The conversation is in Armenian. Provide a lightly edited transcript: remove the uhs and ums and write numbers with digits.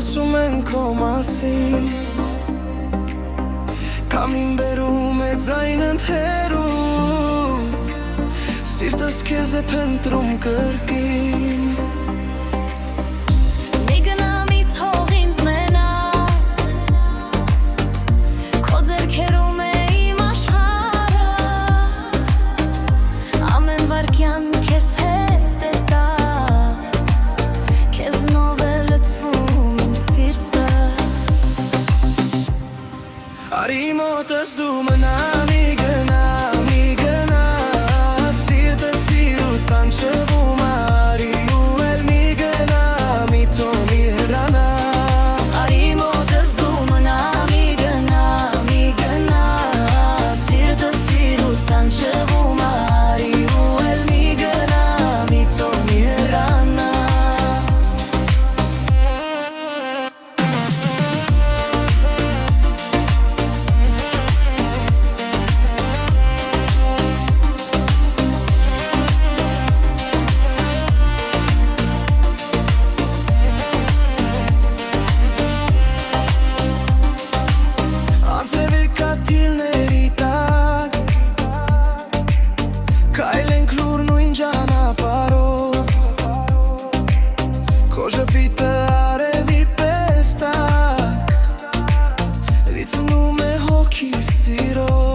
խոսում են քո մասին Կամին բերում է ձայն ընթերում Սիրտս քեզ է փնտրում կրկին Մի գնա մի թող ինձ մենակ Քո ձեռքերում է իմ աշխարհը Ամեն վայրկյան քեզ հետ է տա Քեզնով է լցվում իմ սիրտը Արի մոտս դու մնա մի գնա, մի գնա Սիրտը սիրուց անջվում արի ու էլ մի գնա Մի թող մի հեռանա Արի մոտս դու մնա մի գնա, մի գնա Սիրտը սիրուց անջվում արի ու էլ մի գնա Մի թող մի հեռանա Կատիլների տակ Քայլենք լուր նույն ճանապարհով Քո ժպիտը արևի պես տակ Լիցնում է հոգիս սիրով